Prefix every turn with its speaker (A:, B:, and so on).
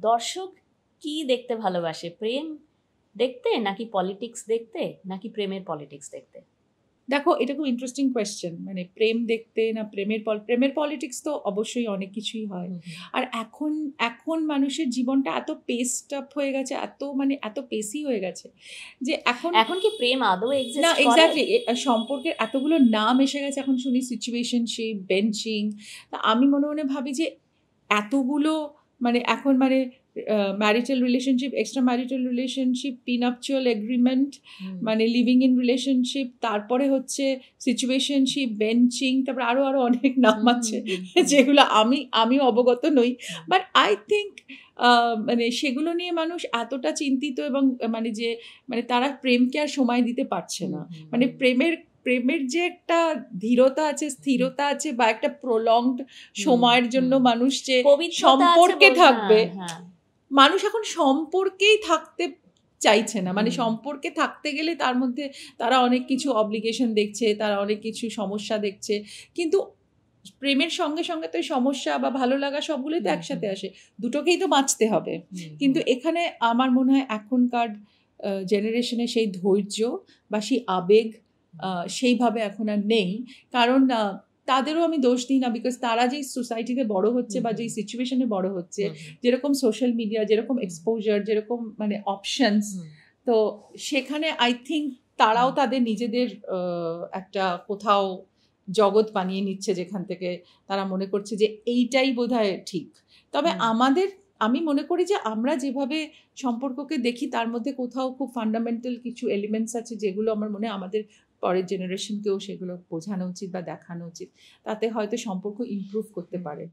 A: দর্শক কি দেখতে ভালোবাসে, প্রেম দেখতে নাকি পলিটিক্স দেখতে নাকি প্রেমের পলিটিক্স দেখতে?
B: দেখো, এটা খুব ইন্টারেস্টিং কোয়েশ্চেন। মানে প্রেম দেখতে না প্রেমের পলিটিক্স তো অবশ্যই অনেক কিছুই হয়। আর এখন মানুষের জীবনটা এত পেসড আপ হয়ে গেছে, এত পেসি হয়ে গেছে যে
A: এখন কি প্রেম আদৌ
B: না,
A: এক্সিস্ট করে?
B: এক্স্যাক্টলি। সম্পর্কের এতগুলো নাম এসে গেছে, এখন শুনি সিচুয়েশনশিপ, বেঞ্চিং। তা আমি মনে মনে ভাবি যে এতগুলো এখন marital relationship, extra marital relationship, prenuptial agreement, living in relationship, তারপরে হচ্ছে সিচুয়েশনশিপ, বেঞ্চিং, তারপরে আরো অনেক নাম আছে যেগুলো আমি অবগত নই। বাট আই থিঙ্ক সেগুলো নিয়ে মানুষ এতটা চিন্তিত, এবং তারা প্রেমকে আর সময় দিতে পারছে না। প্রেমের যে একটা ধীরতা আছে, স্থিরতা আছে, বা একটা প্রলংড সময়ের জন্য মানুষ যে সম্পর্কে থাকবে, মানুষ এখন সম্পর্কেই থাকতে চাইছে না। সম্পর্কে থাকতে গেলে তার মধ্যে তারা অনেক কিছু অব্লিগেশন দেখছে, তারা অনেক কিছু সমস্যা দেখছে। কিন্তু প্রেমের সঙ্গে সঙ্গে তো সমস্যা বা ভালো লাগা সবগুলোই তো একসাথে আসে, দুটোকেই তো বাঁচতে হবে। কিন্তু এখানে আমার মনে হয় এখনকার জেনারেশনে সেই ধৈর্য বা সেই আবেগ সেইভাবে এখন আর নেই। কারণ তাদেরও আমি দোষ দিই না, বিকজ তারা যেই সোসাইটিতে বড় হচ্ছে বা যেই সিচুয়েশনে বড় হচ্ছে, যেরকম সোশ্যাল মিডিয়া, যেরকম এক্সপোজার, যেরকম অপশনস, তো সেখানে আই থিঙ্ক তারাও তাদের নিজেদের একটা কোথাও জগৎ বানিয়ে নিচ্ছে, যেখান থেকে তারা মনে করছে যে এইটাই বোধহয় ঠিক। তবে আমি মনে করি যে আমরা যেভাবে সম্পর্ককে দেখি তার মধ্যে কোথাও খুব ফান্ডামেন্টাল কিছু এলিমেন্টস আছে, যেগুলো আমার মনে হয় আমাদের পরের জেনারেশনকেও সেগুলো বোঝানো উচিত বা দেখানো উচিত। তাতে হয়তো সম্পর্ক ইমপ্রুভ করতে পারে।